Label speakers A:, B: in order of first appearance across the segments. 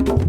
A: Shalom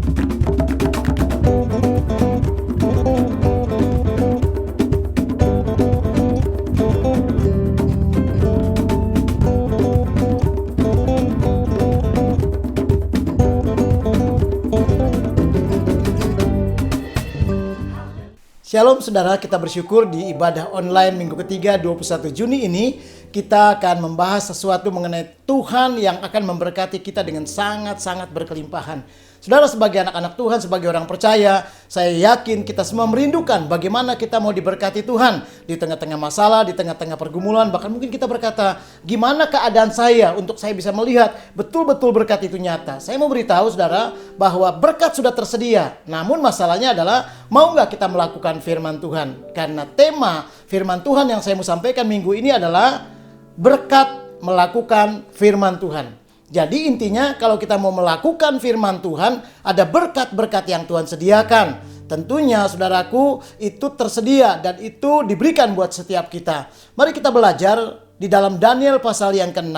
A: saudara, kita bersyukur di ibadah online minggu ketiga 21 Juni ini kita akan membahas sesuatu mengenai Tuhan yang akan memberkati kita dengan sangat-sangat berkelimpahan. Saudara, sebagai anak-anak Tuhan, sebagai orang percaya, saya yakin kita semua merindukan bagaimana kita mau diberkati Tuhan di tengah-tengah masalah, di tengah-tengah pergumulan. Bahkan mungkin kita berkata, gimana keadaan saya untuk saya bisa melihat betul-betul berkat itu nyata. Saya mau beritahu saudara bahwa berkat sudah tersedia. Namun masalahnya adalah mau nggak kita melakukan firman Tuhan. Karena tema firman Tuhan yang saya mau sampaikan minggu ini adalah berkat melakukan firman Tuhan. Jadi intinya kalau kita mau melakukan firman Tuhan, ada berkat-berkat yang Tuhan sediakan. Tentunya saudaraku itu tersedia dan itu diberikan buat setiap kita. Mari kita belajar di dalam Daniel pasal yang ke-6.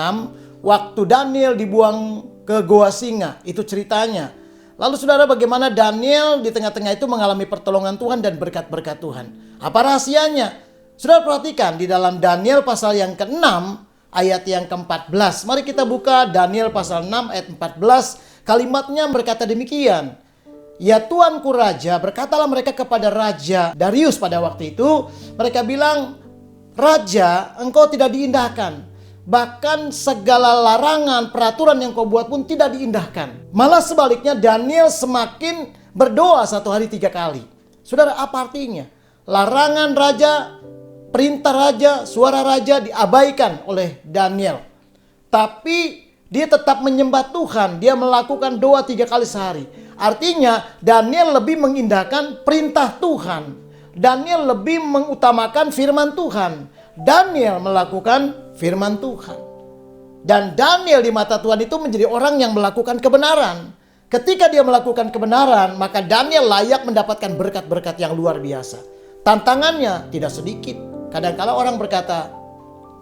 A: Waktu Daniel dibuang ke Goa Singa, itu ceritanya. Lalu saudara, bagaimana Daniel di tengah-tengah itu mengalami pertolongan Tuhan dan berkat-berkat Tuhan. Apa rahasianya? Saudara perhatikan di dalam Daniel pasal yang ke-6. Ayat yang ke-14. Mari kita buka Daniel pasal 6 ayat 14. Kalimatnya berkata demikian. Ya Tuanku Raja, berkatalah mereka kepada Raja Darius pada waktu itu. Mereka bilang, Raja, engkau tidak diindahkan. Bahkan segala larangan, peraturan yang kau buat pun tidak diindahkan. Malah sebaliknya Daniel semakin berdoa 1 hari 3 kali. Saudara, apa artinya? Larangan Raja, perintah raja, suara raja diabaikan oleh Daniel. Tapi dia tetap menyembah Tuhan. Dia melakukan doa 3 kali sehari. Artinya Daniel lebih mengindahkan perintah Tuhan. Daniel lebih mengutamakan firman Tuhan. Daniel melakukan firman Tuhan. Dan Daniel di mata Tuhan itu menjadi orang yang melakukan kebenaran. Ketika dia melakukan kebenaran, maka Daniel layak mendapatkan berkat-berkat yang luar biasa. Tantangannya tidak sedikit. Kadang-kala orang berkata,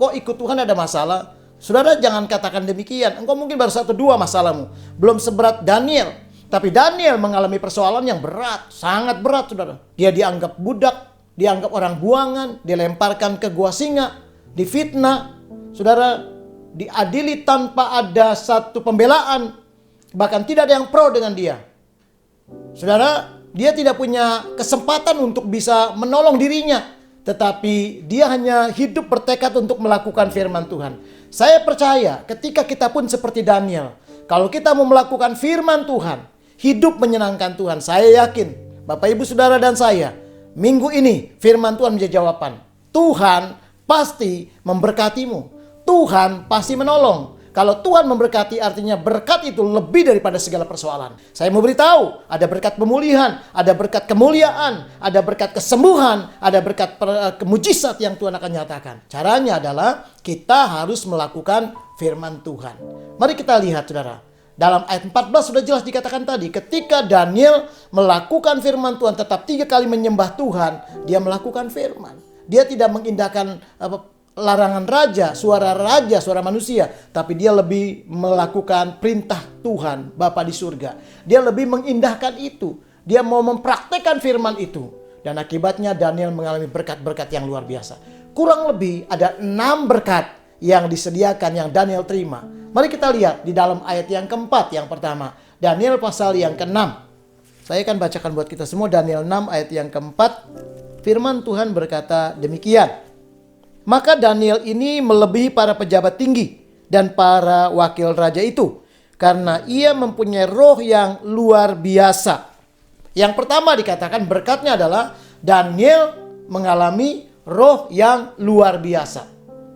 A: kok ikut Tuhan ada masalah? Saudara, jangan katakan demikian. Engkau mungkin baru 1-2 masalahmu. Belum seberat Daniel. Tapi Daniel mengalami persoalan yang berat. Sangat berat, saudara. Dia dianggap budak. Dianggap orang buangan. Dilemparkan ke gua singa. Difitnah. Saudara, diadili tanpa ada satu pembelaan. Bahkan tidak ada yang pro dengan dia. Saudara, dia tidak punya kesempatan untuk bisa menolong dirinya. Tetapi dia hanya hidup bertekad untuk melakukan firman Tuhan. Saya percaya ketika kita pun seperti Daniel. Kalau kita mau melakukan firman Tuhan, hidup menyenangkan Tuhan. Saya yakin Bapak Ibu Saudara dan saya, minggu ini firman Tuhan menjadi jawaban. Tuhan pasti memberkatimu. Tuhan pasti menolong. Kalau Tuhan memberkati artinya berkat itu lebih daripada segala persoalan. Saya mau beritahu, ada berkat pemulihan, ada berkat kemuliaan, ada berkat kesembuhan, ada berkat mujizat yang Tuhan akan nyatakan. Caranya adalah kita harus melakukan firman Tuhan. Mari kita lihat saudara. Dalam ayat 14 sudah jelas dikatakan tadi, ketika Daniel melakukan firman Tuhan, tetap 3 kali menyembah Tuhan, dia melakukan firman. Dia tidak mengindahkan larangan raja, suara manusia. Tapi dia lebih melakukan perintah Tuhan, Bapa di surga. Dia lebih mengindahkan itu. Dia mau mempraktekkan firman itu. Dan akibatnya Daniel mengalami berkat-berkat yang luar biasa. Kurang lebih ada 6 berkat yang disediakan yang Daniel terima. Mari kita lihat di dalam ayat yang keempat yang pertama. Daniel pasal yang ke-6. Saya akan bacakan buat kita semua Daniel 6 ayat yang keempat. Firman Tuhan berkata demikian. Maka Daniel ini melebihi para pejabat tinggi dan para wakil raja itu. Karena ia mempunyai roh yang luar biasa. Yang pertama dikatakan berkatnya adalah Daniel mengalami roh yang luar biasa.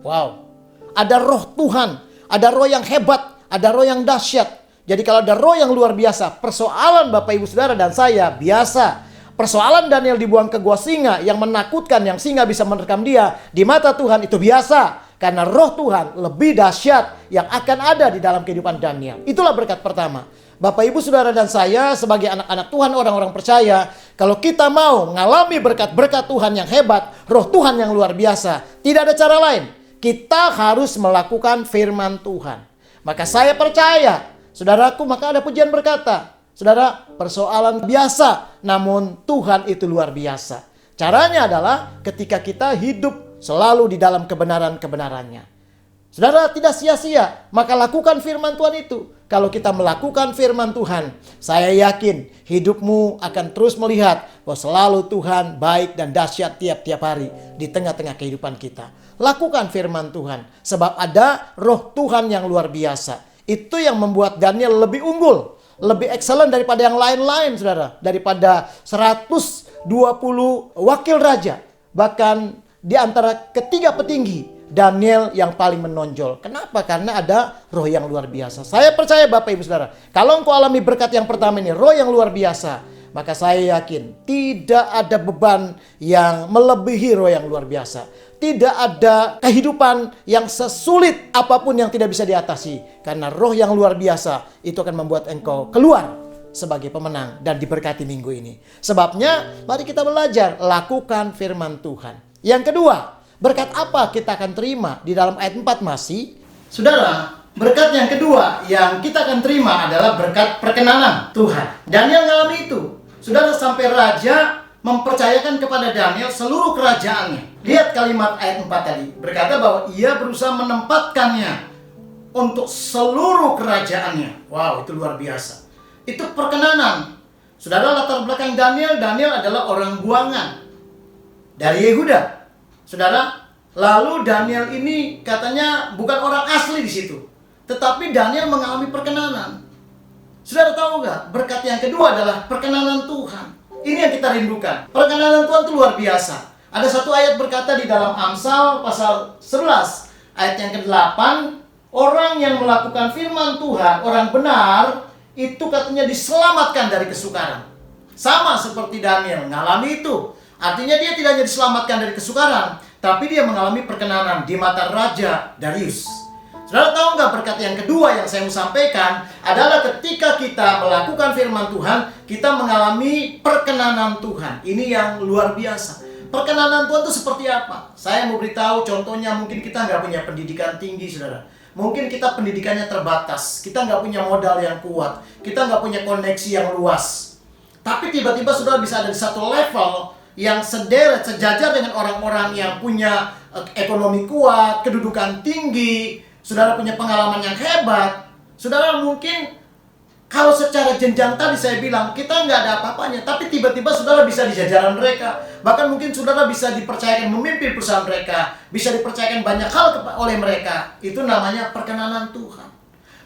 A: Wow. Ada roh Tuhan. Ada roh yang hebat. Ada roh yang dahsyat. Jadi kalau ada roh yang luar biasa, persoalan Bapak Ibu Saudara dan saya biasa. Persoalan Daniel dibuang ke gua singa yang menakutkan, yang singa bisa menerkam dia, di mata Tuhan itu biasa. Karena roh Tuhan lebih dahsyat yang akan ada di dalam kehidupan Daniel. Itulah berkat pertama. Bapak Ibu Saudara dan saya sebagai anak-anak Tuhan, orang-orang percaya, kalau kita mau mengalami berkat-berkat Tuhan yang hebat, roh Tuhan yang luar biasa, tidak ada cara lain. Kita harus melakukan firman Tuhan. Maka saya percaya, saudaraku, maka ada pujian berkata, Saudara, persoalan biasa, namun Tuhan itu luar biasa. Caranya adalah ketika kita hidup selalu di dalam kebenaran-kebenarannya. Saudara, tidak sia-sia, maka lakukan firman Tuhan itu. Kalau kita melakukan firman Tuhan, saya yakin hidupmu akan terus melihat bahwa selalu Tuhan baik dan dahsyat tiap-tiap hari di tengah-tengah kehidupan kita. Lakukan firman Tuhan, sebab ada roh Tuhan yang luar biasa. Itu yang membuat Daniel lebih unggul, lebih excellent daripada yang lain-lain, saudara. Daripada 120 wakil raja. Bahkan di antara ketiga petinggi, Daniel yang paling menonjol. Kenapa? Karena ada roh yang luar biasa. Saya percaya Bapak Ibu Saudara, kalau engkau alami berkat yang pertama ini, roh yang luar biasa, maka saya yakin tidak ada beban yang melebihi roh yang luar biasa. Tidak ada kehidupan yang sesulit apapun yang tidak bisa diatasi. Karena roh yang luar biasa itu akan membuat engkau keluar sebagai pemenang dan diberkati minggu ini. Sebabnya mari kita belajar lakukan firman Tuhan. Yang kedua, berkat apa kita akan terima di dalam ayat 4 masih? Saudara, berkat yang kedua yang kita akan terima adalah berkat perkenanan Tuhan. Daniel mengalami itu. Saudara, sampai raja mempercayakan kepada Daniel seluruh kerajaannya. Lihat kalimat ayat 4 tadi. Berkata bahwa ia berusaha menempatkannya untuk seluruh kerajaannya. Wow, itu luar biasa. Itu perkenanan. Saudara, latar belakang Daniel adalah orang buangan dari Yehuda. Saudara, lalu Daniel ini katanya bukan orang asli di situ. Tetapi Daniel mengalami perkenanan. Saudara tahu nggak? Berkat yang kedua adalah perkenanan Tuhan. Ini yang kita rindukan. Perkenanan Tuhan itu luar biasa. Ada satu ayat berkata di dalam Amsal pasal 11 ayat yang ke-8, orang yang melakukan firman Tuhan, orang benar, itu katanya diselamatkan dari kesukaran. Sama seperti Daniel mengalami itu. Artinya dia tidak hanya diselamatkan dari kesukaran, tapi dia mengalami perkenanan di mata Raja Darius. Saudara tahu nggak, berkat yang kedua yang saya mau sampaikan adalah ketika kita melakukan firman Tuhan, kita mengalami perkenanan Tuhan. Ini yang luar biasa. Perkenanan Tuhan itu seperti apa? Saya mau beritahu contohnya, mungkin kita nggak punya pendidikan tinggi, saudara. Mungkin kita pendidikannya terbatas. Kita nggak punya modal yang kuat. Kita nggak punya koneksi yang luas. Tapi tiba-tiba saudara bisa ada di satu level yang sederet, sejajar dengan orang-orang yang punya ekonomi kuat, kedudukan tinggi. Saudara punya pengalaman yang hebat. Saudara mungkin kalau secara jenjang tadi saya bilang kita nggak ada apa-apanya, tapi tiba-tiba saudara bisa di jajaran mereka. Bahkan mungkin saudara bisa dipercayakan memimpin perusahaan mereka, bisa dipercayakan banyak hal oleh mereka. Itu namanya perkenanan Tuhan.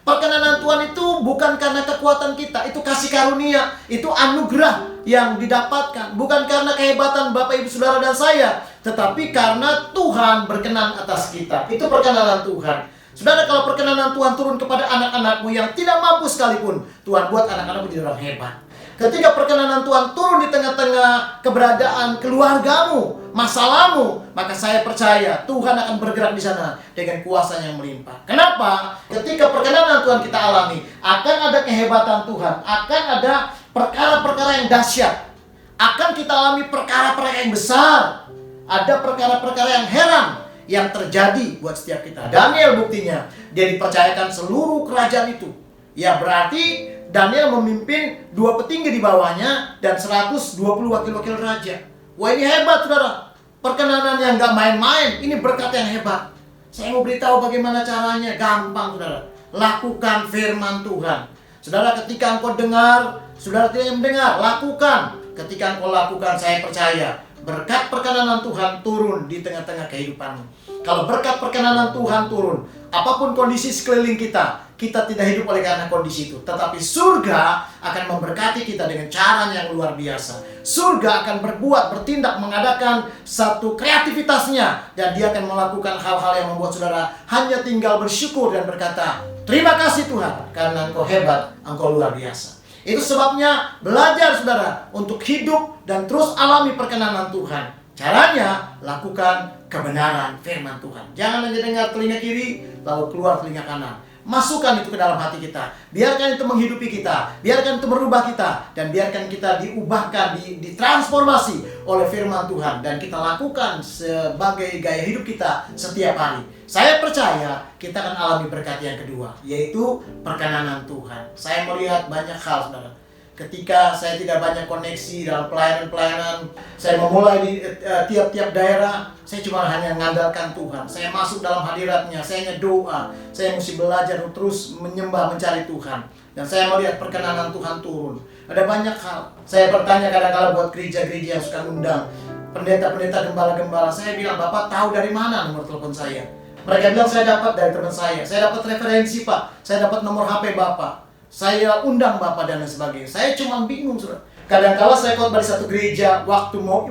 A: Perkenanan Tuhan itu bukan karena kekuatan kita, itu kasih karunia, itu anugerah yang didapatkan. Bukan karena kehebatan Bapak Ibu Saudara dan saya, tetapi karena Tuhan berkenan atas kita. Itu perkenanan Tuhan. Saudara, kalau perkenanan Tuhan turun kepada anak-anakmu yang tidak mampu sekalipun, Tuhan buat anak-anakmu jadi orang hebat. Ketika perkenanan Tuhan turun di tengah-tengah keberadaan keluargamu, masalahmu, maka saya percaya Tuhan akan bergerak di sana dengan kuasa yang melimpah. Kenapa? Ketika perkenanan Tuhan kita alami, akan ada kehebatan Tuhan, akan ada perkara-perkara yang dahsyat, akan kita alami perkara-perkara yang besar, ada perkara-perkara yang heran yang terjadi buat setiap kita. Daniel buktinya, dia dipercayakan seluruh kerajaan itu. Ya berarti Daniel memimpin 2 petinggi di bawahnya dan 120 wakil-wakil raja. Wah, ini hebat, saudara. Perkenanan yang gak main-main. Ini berkat yang hebat. Saya mau beritahu bagaimana caranya. Gampang, saudara. Lakukan firman Tuhan. Saudara, ketika engkau dengar, saudara tidak mendengar, lakukan. Ketika engkau lakukan, saya percaya berkat perkenanan Tuhan turun di tengah-tengah kehidupanmu. Kalau berkat perkenanan Tuhan turun, apapun kondisi sekeliling kita, kita tidak hidup oleh karena kondisi itu. Tetapi surga akan memberkati kita dengan cara yang luar biasa. Surga akan berbuat, bertindak, mengadakan satu kreativitasnya. Dan dia akan melakukan hal-hal yang membuat saudara hanya tinggal bersyukur dan berkata, terima kasih Tuhan, karena engkau hebat, engkau luar biasa. Itu sebabnya belajar saudara untuk hidup dan terus alami perkenanan Tuhan. Caranya lakukan kebenaran firman Tuhan. Jangan hanya dengar telinga kiri lalu keluar telinga kanan. Masukkan itu ke dalam hati kita. Biarkan itu menghidupi kita. Biarkan itu merubah kita. Dan biarkan kita diubahkan, ditransformasi oleh firman Tuhan. Dan kita lakukan sebagai gaya hidup kita setiap hari. Saya percaya kita akan alami berkat yang kedua, yaitu perkenanan Tuhan. Saya melihat banyak hal, saudara. Ketika saya tidak banyak koneksi dalam pelayanan-pelayanan, saya memulai di tiap-tiap daerah, saya cuma hanya mengandalkan Tuhan. Saya masuk dalam hadiratnya, saya hanya doa, saya mesti belajar terus menyembah, mencari Tuhan. Dan saya melihat perkenanan Tuhan turun. Ada banyak hal. Saya bertanya kadang-kala buat gereja-gereja yang suka undang, pendeta-pendeta, gembala-gembala. Saya bilang, Bapak tahu dari mana nomor telepon saya? Mereka bilang, saya dapat dari teman saya dapat referensi Pak, saya dapat nomor HP Bapak. Saya undang Bapak dan lain sebagainya. Saya cuma bingung, saudara. Kadang-kala saya khotbah di satu gereja, waktu mau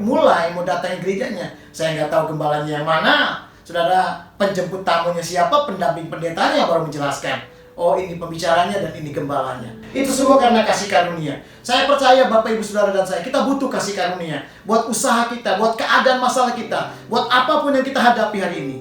A: datangi gerejanya, saya nggak tahu gembalanya yang mana. Saudara, penjemput tamunya siapa, pendamping pendetanya yang baru menjelaskan. Oh, ini pembicaranya dan ini gembalanya. Itu semua karena kasih karunia. Saya percaya Bapak, Ibu, Saudara, dan saya, kita butuh kasih karunia. Buat usaha kita, buat keadaan masalah kita, buat apapun yang kita hadapi hari ini.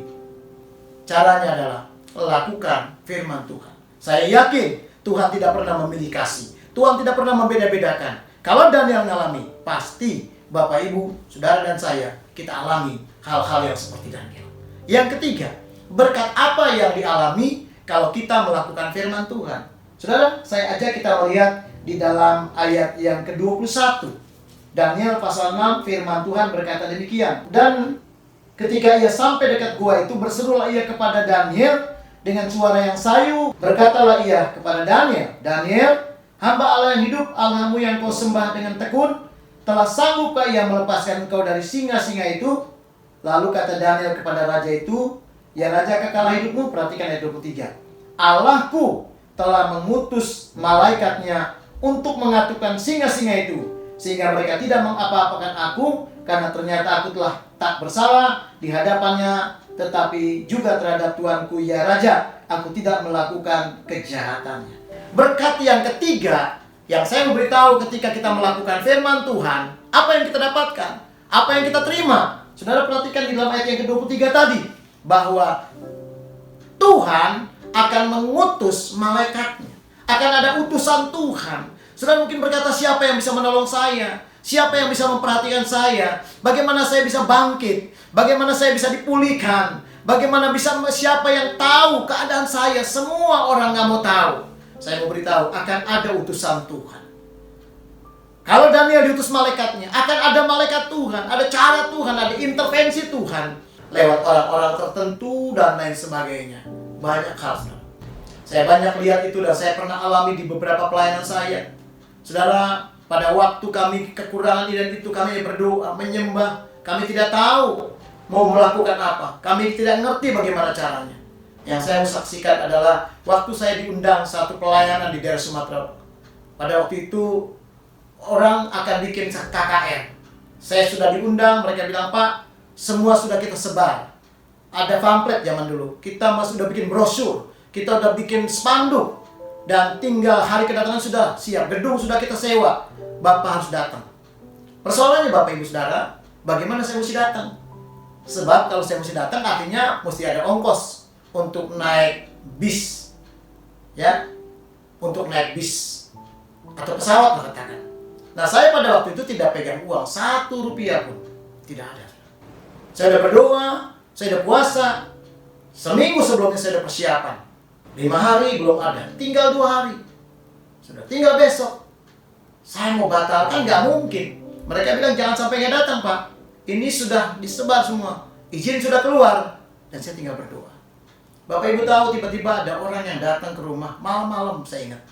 A: Caranya adalah lakukan firman Tuhan. Saya yakin Tuhan tidak pernah memilih kasih. Tuhan tidak pernah membeda-bedakan. Kalau Daniel mengalami, pasti Bapak, Ibu, Saudara, dan saya, kita alami hal-hal yang seperti Daniel. Yang ketiga, berkat apa yang dialami kalau kita melakukan firman Tuhan? Saudara, saya ajak kita melihat di dalam ayat yang ke-21. Daniel pasal 6, firman Tuhan berkata demikian. Dan ketika ia sampai dekat gua itu, berserulah ia kepada Daniel dengan suara yang sayu. Berkatalah ia kepada Daniel, Daniel, hamba Allah yang hidup, Allahmu yang kau sembah dengan tekun, telah sanggupkah ia melepaskan engkau dari singa-singa itu? Lalu kata Daniel kepada raja itu, ya raja kekal hidupmu, perhatikan ayat 23. Allahku telah mengutus malaikatnya untuk mengatupkan singa-singa itu, sehingga mereka tidak mengapa-apakan aku, karena ternyata aku telah tak bersalah di hadapannya, tetapi juga terhadap Tuanku ya Raja, aku tidak melakukan kejahatannya. Berkat yang ketiga yang saya memberitahu ketika kita melakukan firman Tuhan, apa yang kita dapatkan? Apa yang kita terima? Saudara perhatikan di dalam ayat yang ke-23 tadi, bahwa Tuhan akan mengutus malaikatnya. Akan ada utusan Tuhan. Saudara mungkin berkata, siapa yang bisa menolong saya? Siapa yang bisa memperhatikan saya? Bagaimana saya bisa bangkit? Bagaimana saya bisa dipulihkan? Bagaimana siapa yang tahu keadaan saya? Semua orang nggak mau tahu. Saya mau beritahu, akan ada utusan Tuhan. Kalau Daniel diutus malaikatnya, akan ada malaikat Tuhan, ada cara Tuhan, ada intervensi Tuhan lewat orang-orang tertentu dan lain sebagainya. Banyak hal. Saya banyak lihat itu dan saya pernah alami di beberapa pelayanan saya. Saudara, pada waktu kami kekurangan ini dan itu, kami berdoa, menyembah, kami tidak tahu mau melakukan apa. Kami tidak ngerti bagaimana caranya. Yang saya saksikan adalah waktu saya diundang satu pelayanan di daerah Sumatera. Pada waktu itu orang akan bikin KKN. Saya sudah diundang, mereka bilang, Pak, semua sudah kita sebar. Ada pamflet zaman dulu. Kita sudah bikin brosur, kita sudah bikin spanduk. Dan tinggal hari kedatangan sudah siap, gedung sudah kita sewa. Bapak harus datang. Persoalannya Bapak Ibu Saudara, bagaimana saya mesti datang? Sebab kalau saya mesti datang artinya mesti ada ongkos untuk naik bis. Ya, untuk naik bis atau pesawat lah katakan. Nah, saya pada waktu itu tidak pegang uang 1 rupiah pun. Tidak ada. Saya sudah berdoa, saya sudah puasa. Seminggu sebelumnya saya sudah persiapan. 5 hari belum ada, tinggal 2 hari. Sudah tinggal besok. Saya mau batalkan, nggak mungkin. Mereka bilang jangan sampai nggak datang, Pak. Ini sudah disebar semua, izin sudah keluar, dan saya tinggal berdoa. Bapak Ibu tahu tiba-tiba ada orang yang datang ke rumah malam-malam, saya ingat.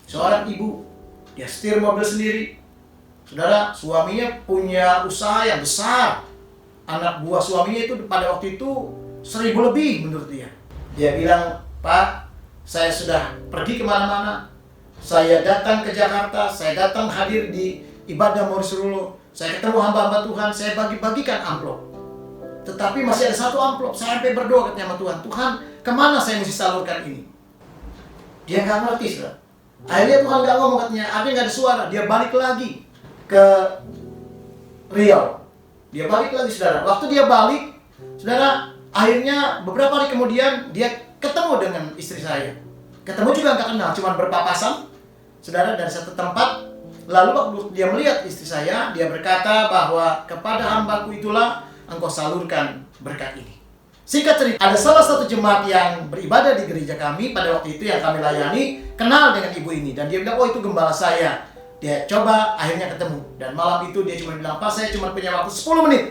A: Seorang ibu, dia setir mobil sendiri. Saudara, suaminya punya usaha yang besar. Anak buah suaminya itu pada waktu itu 1000 lebih menurut dia. Dia bilang, Pak, saya sudah pergi kemana-mana. Saya datang ke Jakarta, saya datang hadir di ibadah Morisurulo. Saya ketemu hamba-hamba Tuhan, saya bagi-bagikan amplop. Tetapi masih ada 1 amplop, saya sampai berdoa katanya sama Tuhan. Tuhan, kemana saya mesti salurkan ini? Dia nggak ngerti, saudara. Akhirnya Tuhan nggak ngomong katanya, artinya nggak ada suara. Dia balik lagi ke Riau. Dia balik lagi, saudara. Waktu dia balik, saudara, akhirnya beberapa hari kemudian dia ketemu dengan istri saya. Ketemu juga nggak kenal, cuma berpapasan, saudara, dari satu tempat. Lalu waktu dia melihat istri saya, dia berkata bahwa kepada hambaku itulah engkau salurkan berkat ini. Singkat cerita, ada salah satu jemaat yang beribadah di gereja kami pada waktu itu yang kami layani, kenal dengan ibu ini. Dan dia bilang, oh itu gembala saya. Dia coba, akhirnya ketemu. Dan malam itu dia cuma bilang, Pak, saya cuma punya waktu 10 menit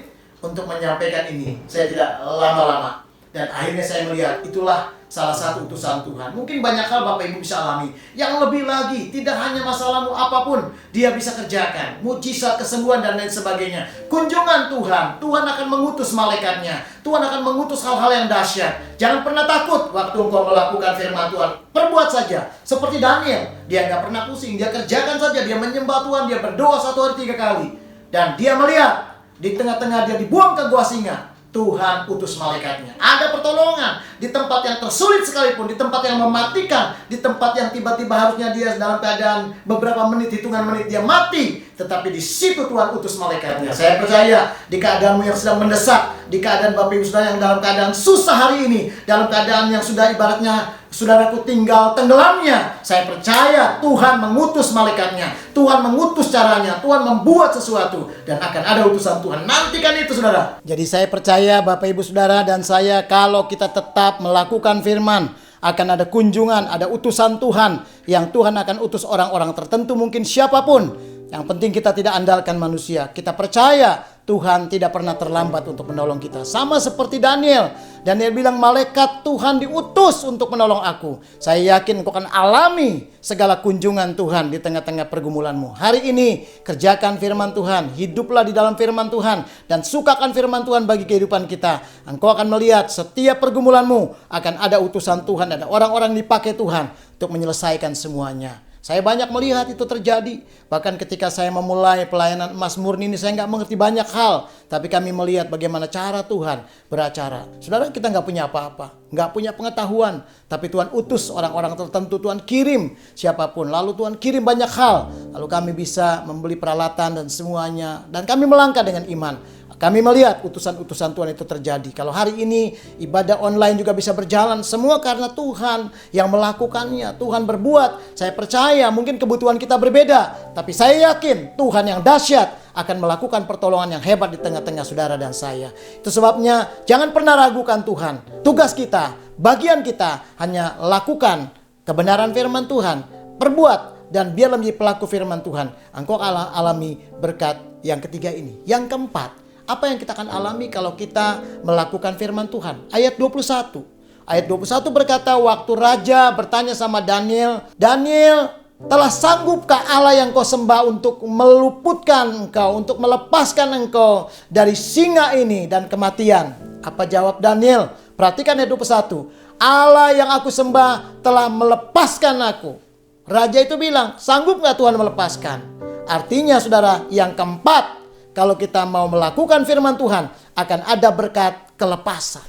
A: untuk menyampaikan ini. Saya tidak lama-lama. Dan akhirnya saya melihat itulah salah satu utusan Tuhan. Mungkin banyak hal Bapak Ibu bisa alami. Yang lebih lagi, tidak hanya masalahmu apapun, dia bisa kerjakan. Mujizat, kesembuhan, dan lain sebagainya. Kunjungan Tuhan. Tuhan akan mengutus malaikatnya. Tuhan akan mengutus hal-hal yang dahsyat. Jangan pernah takut waktu engkau melakukan firman Tuhan. Perbuat saja. Seperti Daniel. Dia nggak pernah pusing. Dia kerjakan saja. Dia menyembah Tuhan. Dia berdoa 1 hari 3 kali. Dan dia melihat di tengah-tengah dia dibuang ke gua singa. Tuhan utus malaikatnya. Ada pertolongan di tempat yang tersulit sekalipun, di tempat yang mematikan, di tempat yang tiba-tiba harusnya dia dalam keadaan beberapa menit, hitungan menit dia mati, tetapi di situ Tuhan utus malaikatnya. Saya percaya di keadaanmu yang sedang mendesak, di keadaan Bapak Ibu Saudara yang dalam keadaan susah hari ini, dalam keadaan yang sudah ibaratnya saudaraku tinggal tenggelamnya, saya percaya Tuhan mengutus malaikatnya, Tuhan mengutus caranya, Tuhan membuat sesuatu, dan akan ada utusan Tuhan. Nantikan itu, saudara. Jadi saya percaya Bapak Ibu Saudara dan saya, kalau kita tetap melakukan firman, akan ada kunjungan, ada utusan Tuhan, yang Tuhan akan utus orang-orang tertentu, mungkin siapapun. Yang penting kita tidak andalkan manusia. Kita percaya Tuhan tidak pernah terlambat untuk menolong kita. Sama seperti Daniel. Daniel bilang, malaikat Tuhan diutus untuk menolong aku. Saya yakin engkau akan alami segala kunjungan Tuhan di tengah-tengah pergumulanmu. Hari ini kerjakan firman Tuhan. Hiduplah di dalam firman Tuhan. Dan sukakan firman Tuhan bagi kehidupan kita. Engkau akan melihat setiap pergumulanmu akan ada utusan Tuhan. Ada orang-orang dipakai Tuhan untuk menyelesaikan semuanya. Saya banyak melihat itu terjadi. Bahkan ketika saya memulai pelayanan emas murni ini, saya nggak mengerti banyak hal. Tapi kami melihat bagaimana cara Tuhan beracara. Saudara, kita nggak punya apa-apa. Nggak punya pengetahuan. Tapi Tuhan utus orang-orang tertentu. Tuhan kirim siapapun. Lalu Tuhan kirim banyak hal. Lalu kami bisa membeli peralatan dan semuanya. Dan kami melangkah dengan iman. Kami melihat utusan-utusan Tuhan itu terjadi. Kalau hari ini ibadah online juga bisa berjalan, semua karena Tuhan yang melakukannya. Tuhan berbuat. Saya percaya mungkin kebutuhan kita berbeda, tapi saya yakin Tuhan yang dahsyat akan melakukan pertolongan yang hebat di tengah-tengah saudara dan saya. Itu sebabnya jangan pernah ragukan Tuhan. Tugas kita, bagian kita hanya lakukan kebenaran firman Tuhan. Perbuat dan biarlah menjadi pelaku firman Tuhan. Engkau alami berkat yang ketiga ini. Yang keempat, apa yang kita akan alami kalau kita melakukan firman Tuhan? Ayat 21. Ayat 21 berkata, waktu raja bertanya sama Daniel, Daniel, telah sanggupkah Allah yang kau sembah untuk meluputkan engkau, untuk melepaskan engkau dari singa ini dan kematian? Apa jawab Daniel? Perhatikan ayat 21. Allah yang aku sembah telah melepaskan aku. Raja itu bilang, sanggup gak Tuhan melepaskan? Artinya saudara, yang keempat, kalau kita mau melakukan firman Tuhan, akan ada berkat kelepasan.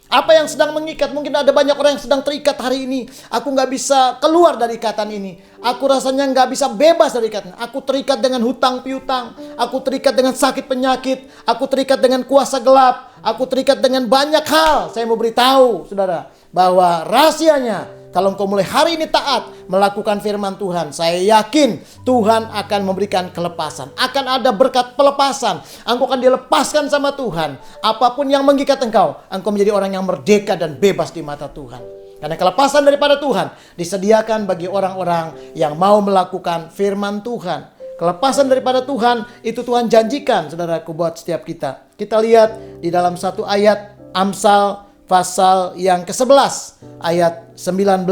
A: Apa yang sedang mengikat? Mungkin ada banyak orang yang sedang terikat hari ini. Aku gak bisa keluar dari ikatan ini. Aku rasanya gak bisa bebas dari ikatan. Aku terikat dengan hutang piutang. Aku terikat dengan sakit penyakit. Aku terikat dengan kuasa gelap. Aku terikat dengan banyak hal. Saya mau beritahu saudara, bahwa rahasianya, kalau engkau mulai hari ini taat melakukan firman Tuhan, saya yakin Tuhan akan memberikan kelepasan. Akan ada berkat pelepasan. Engkau akan dilepaskan sama Tuhan. Apapun yang mengikat engkau menjadi orang yang merdeka dan bebas di mata Tuhan. Karena kelepasan daripada Tuhan disediakan bagi orang-orang yang mau melakukan firman Tuhan. Kelepasan daripada Tuhan itu Tuhan janjikan, saudaraku, buat setiap kita. Kita lihat di dalam satu ayat Amsal pasal yang ke-11 ayat 19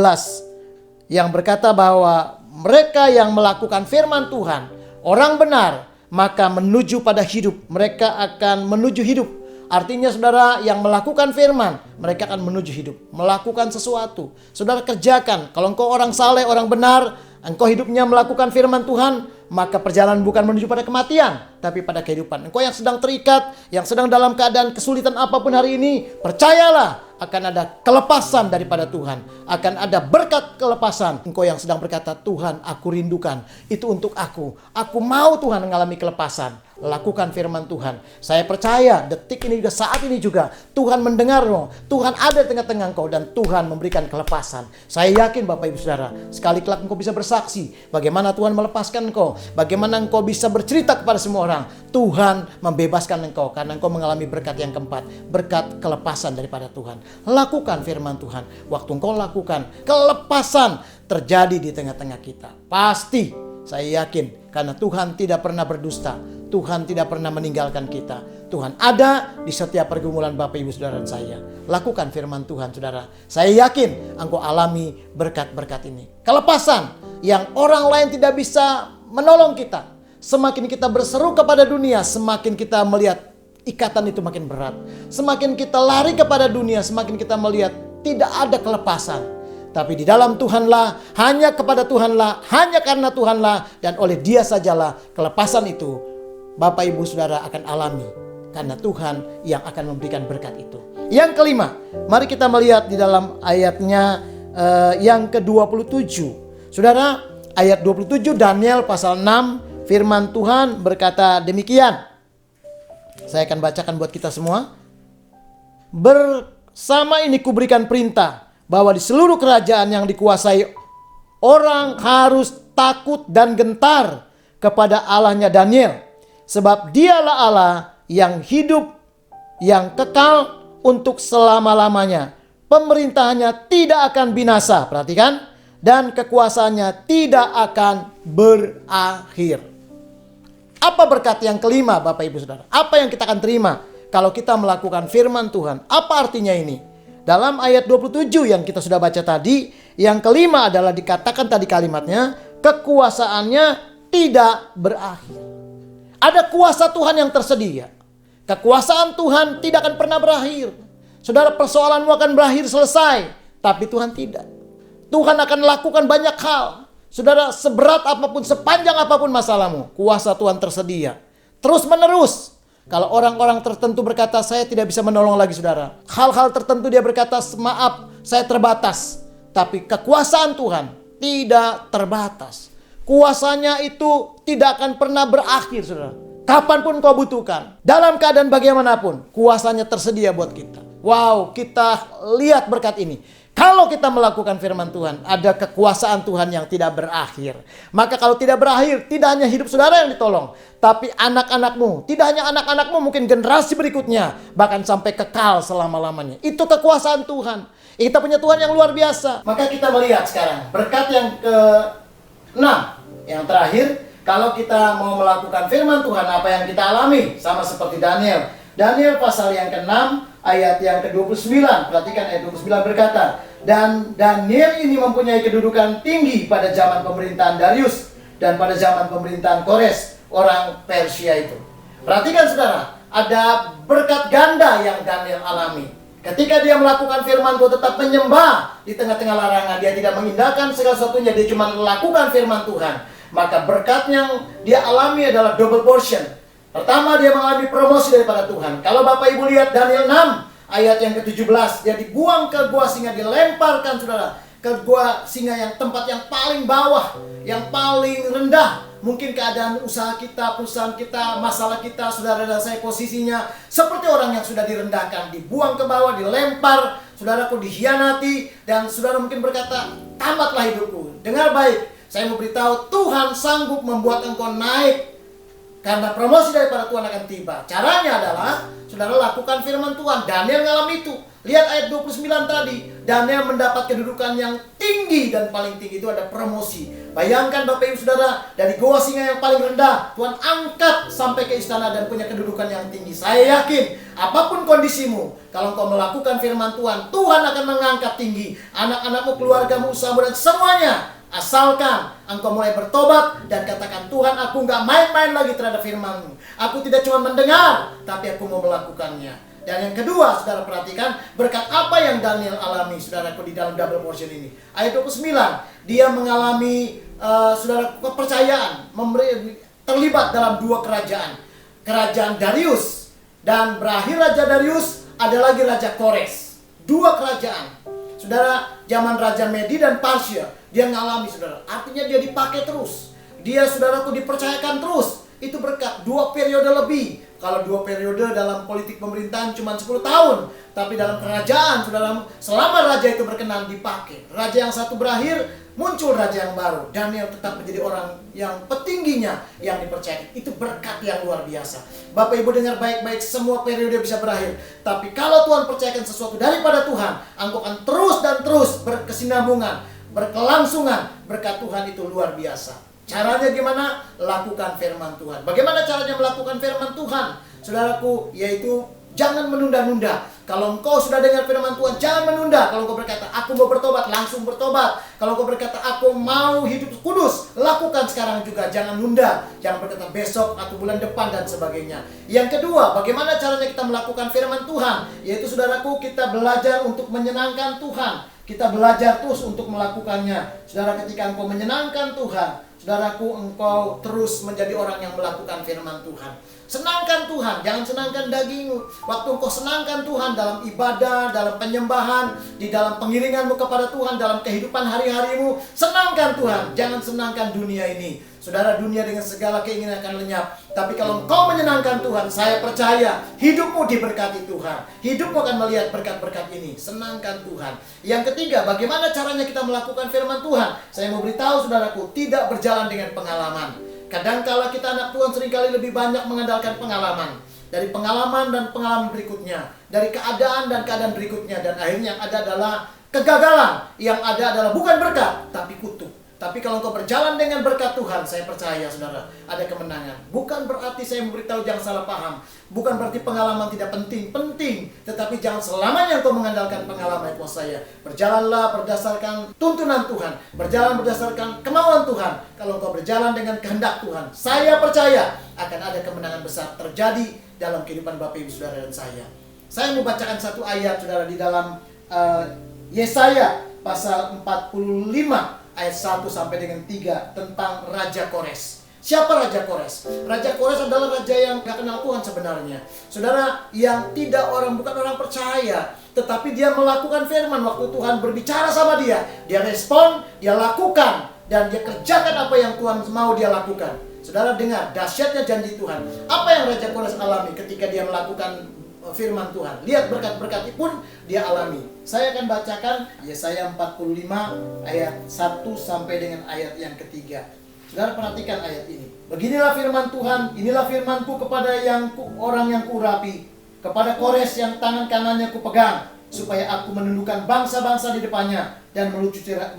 A: yang berkata bahwa mereka yang melakukan firman Tuhan, orang benar, maka menuju pada hidup. Mereka akan menuju hidup. Artinya saudara yang melakukan firman, mereka akan menuju hidup, melakukan sesuatu. Saudara kerjakan. Kalau engkau orang saleh, orang benar, engkau hidupnya melakukan firman Tuhan, maka perjalanan bukan menuju pada kematian, tapi pada kehidupan. Engkau yang sedang terikat, yang sedang dalam keadaan kesulitan apapun hari ini, percayalah akan ada kelepasan daripada Tuhan. Akan ada berkat kelepasan. Engkau yang sedang berkata, Tuhan, aku rindukan. Itu untuk aku. Aku mau Tuhan mengalami kelepasan. Lakukan firman Tuhan. Saya percaya detik ini juga, saat ini juga, Tuhan mendengarmu. Tuhan ada di tengah-tengah engkau dan Tuhan memberikan kelepasan. Saya yakin Bapak Ibu Saudara, sekali kelak engkau bisa bersaksi bagaimana Tuhan melepaskan engkau. Bagaimana engkau bisa bercerita kepada semua orang. Tuhan membebaskan engkau karena engkau mengalami berkat yang keempat. Berkat kelepasan daripada Tuhan. Lakukan firman Tuhan. Waktu engkau lakukan, kelepasan terjadi di tengah-tengah kita. Pasti Saya yakin karena Tuhan tidak pernah berdusta. Tuhan tidak pernah meninggalkan kita. Tuhan ada di setiap pergumulan Bapak Ibu Saudara dan saya. Lakukan firman Tuhan Saudara. Saya yakin engkau alami berkat-berkat ini. Kelepasan yang orang lain tidak bisa menolong kita. Semakin kita berseru kepada dunia, semakin kita melihat ikatan itu makin berat. Semakin kita lari kepada dunia, semakin kita melihat tidak ada kelepasan. Tapi di dalam Tuhanlah, hanya kepada Tuhanlah, hanya karena Tuhanlah, dan oleh Dia sajalah kelepasan itu Bapak Ibu Saudara akan alami. Karena Tuhan yang akan memberikan berkat itu. Yang kelima, mari kita melihat di dalam ayatnya yang ke-27. Saudara, ayat 27 Daniel pasal 6, firman Tuhan berkata demikian. Saya akan bacakan buat kita semua. Bersama ini kuberikan perintah bahwa di seluruh kerajaan yang dikuasai orang harus takut dan gentar kepada Allahnya Daniel. Sebab dialah Allah yang hidup, yang kekal untuk selama-lamanya. Pemerintahannya tidak akan binasa, perhatikan. Dan kekuasaannya tidak akan berakhir. Apa berkat yang kelima Bapak Ibu Saudara? Apa yang kita akan terima kalau kita melakukan firman Tuhan? Apa artinya ini? Dalam ayat 27 yang kita sudah baca tadi, yang kelima adalah dikatakan tadi kalimatnya, kekuasaannya tidak berakhir. Ada kuasa Tuhan yang tersedia. Kekuasaan Tuhan tidak akan pernah berakhir. Saudara, persoalanmu akan berakhir selesai. Tapi Tuhan tidak. Tuhan akan lakukan banyak hal. Saudara, seberat apapun, sepanjang apapun masalahmu, kuasa Tuhan tersedia. Terus menerus. Kalau orang-orang tertentu berkata, saya tidak bisa menolong lagi saudara. Hal-hal tertentu dia berkata, maaf, saya terbatas. Tapi kekuasaan Tuhan tidak terbatas. Kuasanya itu tidak akan pernah berakhir, saudara. Kapanpun kau butuhkan. Dalam keadaan bagaimanapun, kuasanya tersedia buat kita. Wow, kita lihat berkat ini. Kalau kita melakukan firman Tuhan, ada kekuasaan Tuhan yang tidak berakhir. Maka kalau tidak berakhir, tidak hanya hidup saudara yang ditolong, tapi anak-anakmu. Tidak hanya anak-anakmu, mungkin generasi berikutnya. Bahkan sampai kekal selama-lamanya. Itu kekuasaan Tuhan. Kita punya Tuhan yang luar biasa. Maka kita melihat sekarang berkat yang ke-6. Yang terakhir, kalau kita mau melakukan firman Tuhan, apa yang kita alami? Sama seperti Daniel. Daniel pasal yang ke-6, ayat yang ke-29. Perhatikan ayat 29 berkata, dan Daniel ini mempunyai kedudukan tinggi pada zaman pemerintahan Darius dan pada zaman pemerintahan Kores, orang Persia itu. Perhatikan saudara, ada berkat ganda yang Daniel alami. Ketika dia melakukan firman Tuhan, tetap menyembah di tengah-tengah larangan. Dia tidak mengindahkan segala sesuatunya, dia cuma melakukan firman Tuhan. Maka berkat yang dia alami adalah double portion. Pertama, dia mengalami promosi daripada Tuhan. Kalau Bapak Ibu lihat Daniel 6 ayat yang ke-17, dia dibuang ke gua singa, dilemparkan saudara ke gua singa, yang tempat yang paling bawah, yang paling rendah. Mungkin keadaan usaha kita, perusahaan kita, masalah kita, saudara dan saya posisinya seperti orang yang sudah direndahkan, dibuang ke bawah, dilempar, saudaraku dikhianati, dan saudara mungkin berkata, tamatlah hidupku. Dengar baik, saya mau beritahu, Tuhan sanggup membuat engkau naik. Karena promosi daripada Tuhan akan tiba. Caranya adalah, saudara lakukan firman Tuhan. Daniel ngalami itu. Lihat ayat 29 tadi. Daniel mendapat kedudukan yang tinggi, dan paling tinggi itu ada promosi. Bayangkan Bapak Ibu Saudara, dari goa singa yang paling rendah, Tuhan angkat sampai ke istana dan punya kedudukan yang tinggi. Saya yakin, apapun kondisimu, kalau engkau melakukan firman Tuhan, Tuhan akan mengangkat tinggi. Anak-anakmu, keluargamu, usahamu, dan semuanya. Asalkan engkau mulai bertobat dan katakan, Tuhan, aku gak main-main lagi terhadap firman-Mu. Aku tidak cuma mendengar, tapi aku mau melakukannya. Dan yang kedua, saudara perhatikan berkat apa yang Daniel alami, saudaraku, di dalam double portion ini. Ayat 29, dia mengalami saudara kepercayaan, terlibat dalam dua kerajaan. Kerajaan Darius, dan berakhir Raja Darius, ada lagi Raja Kores. Dua kerajaan. Saudara, zaman Raja Medi dan Persia, dia ngalami saudara. Artinya dia dipakai terus. Dia saudaraku dipercayakan terus. Itu berkat 2 periode lebih. Kalau 2 periode dalam politik pemerintahan cuma 10 tahun. Tapi dalam kerajaan saudara, selama raja itu berkenan dipakai. Raja yang satu berakhir, muncul raja yang baru. Daniel tetap menjadi orang yang petingginya yang dipercaya. Itu berkat yang luar biasa. Bapak Ibu dengar baik-baik, semua periode bisa berakhir. Tapi kalau Tuhan percayakan sesuatu daripada Tuhan, engkau akan terus dan terus berkesinambungan, berkelangsungan. Berkat Tuhan itu luar biasa. Caranya gimana? Lakukan firman Tuhan. Bagaimana caranya melakukan firman Tuhan? Saudaraku, yaitu jangan menunda-nunda. Kalau engkau sudah dengar firman Tuhan, jangan menunda. Kalau engkau berkata, aku mau bertobat, langsung bertobat. Kalau engkau berkata, aku mau hidup kudus, lakukan sekarang juga. Jangan nunda. Jangan berkata besok atau bulan depan dan sebagainya. Yang kedua, bagaimana caranya kita melakukan firman Tuhan? Yaitu saudaraku, kita belajar untuk menyenangkan Tuhan. Kita belajar terus untuk melakukannya. Saudara, ketika engkau menyenangkan Tuhan, saudaraku, engkau terus menjadi orang yang melakukan firman Tuhan. Senangkan Tuhan, jangan senangkan dagingmu. Waktu engkau senangkan Tuhan dalam ibadah, dalam penyembahan, di dalam pengiringanmu kepada Tuhan, dalam kehidupan hari-harimu, senangkan Tuhan, jangan senangkan dunia ini. Saudara, dunia dengan segala keinginan akan lenyap. Tapi kalau engkau menyenangkan Tuhan, saya percaya hidupmu diberkati Tuhan. Hidupmu akan melihat berkat-berkat ini. Senangkan Tuhan. Yang ketiga, bagaimana caranya kita melakukan firman Tuhan? Saya mau beritahu saudaraku, tidak berjalan dengan pengalaman. Kadangkala kita anak Tuhan seringkali lebih banyak mengandalkan pengalaman. Dari pengalaman dan pengalaman berikutnya. Dari keadaan dan keadaan berikutnya. Dan akhirnya yang ada adalah kegagalan. Yang ada adalah bukan berkat, tapi kutuk. Tapi kalau engkau berjalan dengan berkat Tuhan, saya percaya saudara, ada kemenangan. Bukan berarti saya memberitahu jangan salah paham. Bukan berarti pengalaman tidak penting. Penting. Tetapi jangan selamanya engkau mengandalkan pengalaman itu saya. Berjalanlah berdasarkan tuntunan Tuhan. Berjalan berdasarkan kemauan Tuhan. Kalau engkau berjalan dengan kehendak Tuhan, saya percaya akan ada kemenangan besar terjadi dalam kehidupan Bapak Ibu Saudara dan saya. Saya mau bacakan satu ayat saudara di dalam Yesaya pasal 45. Ayat 1 sampai dengan 3 tentang Raja Kores. Siapa Raja Kores? Raja Kores adalah raja yang gak kenal Tuhan sebenarnya. Saudara, yang bukan orang percaya, tetapi dia melakukan firman. Waktu Tuhan berbicara sama dia respon, dia lakukan, dan dia kerjakan apa yang Tuhan mau dia lakukan. Saudara dengar, dahsyatnya janji Tuhan. Apa yang Raja Kores alami ketika dia melakukan firman Tuhan? Lihat berkat-berkat pun dia alami. Saya akan bacakan Yesaya 45 ayat 1 sampai dengan ayat yang ketiga. Saudara perhatikan ayat ini. Beginilah firman Tuhan, inilah firmanku kepada orang yang kuurapi, kepada Kores yang tangan kanannya kupegang, supaya aku menundukkan bangsa-bangsa di depannya dan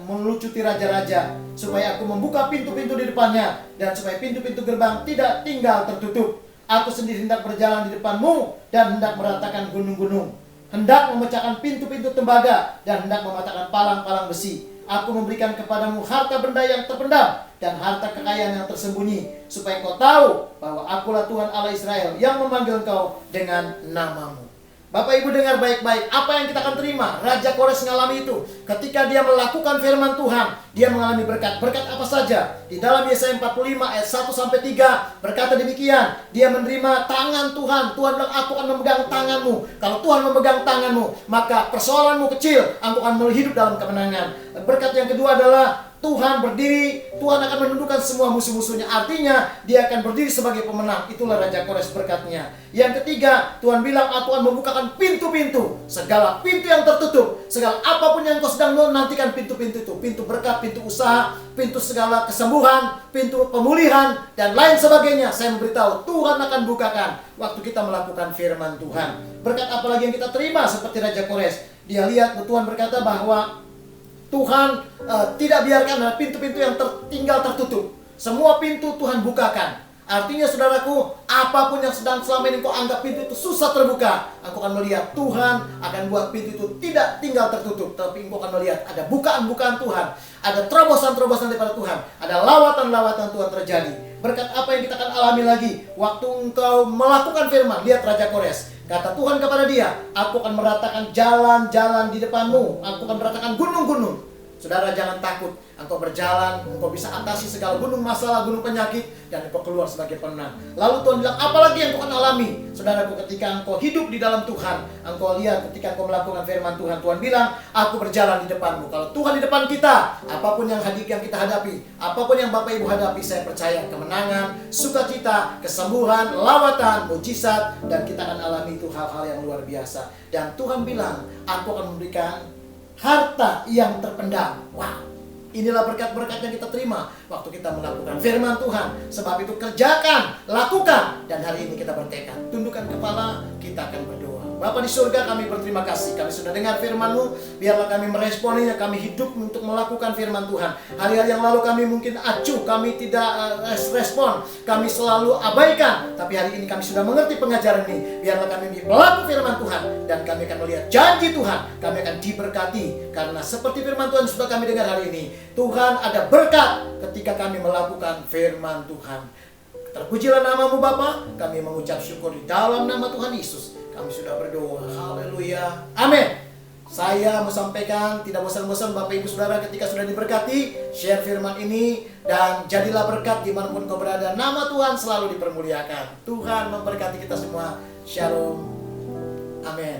A: melucuti raja-raja, supaya aku membuka pintu-pintu di depannya dan supaya pintu-pintu gerbang tidak tinggal tertutup. Aku sendiri hendak berjalan di depanmu dan hendak meratakan gunung-gunung, hendak memecahkan pintu-pintu tembaga dan hendak mematahkan palang-palang besi. Aku memberikan kepadamu harta benda yang terpendam dan harta kekayaan yang tersembunyi, supaya kau tahu bahwa akulah Tuhan Allah Israel yang memanggil kau dengan namamu. Bapak Ibu dengar baik-baik, apa yang kita akan terima? Raja Kores mengalami itu. Ketika dia melakukan firman Tuhan, dia mengalami berkat. Berkat apa saja? Di dalam Yesaya 45 ayat 1 sampai 3 berkata demikian, dia menerima tangan Tuhan. Tuhan bilang, aku akan memegang tanganmu. Kalau Tuhan memegang tanganmu, maka persoalanmu kecil, engkau akan hidup dalam kemenangan. Berkat yang kedua adalah Tuhan berdiri, Tuhan akan menundukkan semua musuh-musuhnya. Artinya dia akan berdiri sebagai pemenang. Itulah Raja Kores berkatnya. Yang ketiga, Tuhan bilang, aku akan membukakan pintu-pintu. Segala pintu yang tertutup, segala apapun yang kau sedang nantikan, pintu-pintu itu. Pintu berkat, pintu usaha, pintu segala kesembuhan, pintu pemulihan, dan lain sebagainya. Saya memberitahu, Tuhan akan bukakan waktu kita melakukan firman Tuhan. Berkat apa lagi yang kita terima seperti Raja Kores? Dia lihat Tuhan berkata bahwa Tuhan tidak biarkan pintu-pintu yang tinggal tertutup. Semua pintu Tuhan bukakan. Artinya saudaraku, apapun yang sedang selama ini kau anggap pintu itu susah terbuka, engkau akan melihat Tuhan akan buat pintu itu tidak tinggal tertutup. Tapi engkau akan melihat ada bukaan-bukaan Tuhan, ada terobosan-terobosan daripada Tuhan, ada lawatan-lawatan Tuhan terjadi. Berkat apa yang kita akan alami lagi waktu engkau melakukan firman? Lihat Raja Kores. Kata Tuhan kepada dia, aku akan meratakan jalan-jalan di depanmu. Aku akan meratakan gunung-gunung. Saudara jangan takut. Engkau berjalan, engkau bisa atasi segala gunung masalah, gunung penyakit, dan engkau keluar sebagai pemenang. Lalu Tuhan bilang, apalagi yang engkau akan alami? Saudaraku, ketika engkau hidup di dalam Tuhan, engkau lihat ketika engkau melakukan firman Tuhan, Tuhan bilang, aku berjalan di depanmu. Kalau Tuhan di depan kita, apapun yang kita hadapi, apapun yang Bapak Ibu hadapi, saya percaya kemenangan, sukacita, kesembuhan, lawatan, mujizat, dan kita akan alami itu hal-hal yang luar biasa. Dan Tuhan bilang, aku akan memberikan harta yang terpendam. Wow. Inilah berkat-berkat yang kita terima. waktu kita melakukan firman Tuhan. Sebab itu kerjakan, lakukan. Dan hari ini kita bertekad, tundukkan kepala, kita akan berdoa. Bapa di surga, kami berterima kasih. Kami sudah dengar firman-Mu. Biarlah kami meresponinya. Kami hidup untuk melakukan firman Tuhan. Hari-hari yang lalu kami mungkin acuh. Kami tidak respon. Kami selalu abaikan. Tapi hari ini kami sudah mengerti pengajaran ini. Biarlah kami melakukan firman Tuhan. Dan kami akan melihat janji Tuhan. Kami akan diberkati. Karena seperti firman Tuhan sudah kami dengar hari ini. Tuhan ada berkat ketika kami melakukan firman Tuhan. Terpujilah nama-Mu Bapa. Kami mengucap syukur di dalam nama Tuhan Yesus. Kami sudah berdoa. Haleluya. Amin. Saya mau sampaikan, tidak bosan-bosan Bapak Ibu Saudara, ketika sudah diberkati, share firman ini dan jadilah berkat dimanapun kau berada. Nama Tuhan selalu dipermuliakan. Tuhan memberkati kita semua. Shalom. Amin.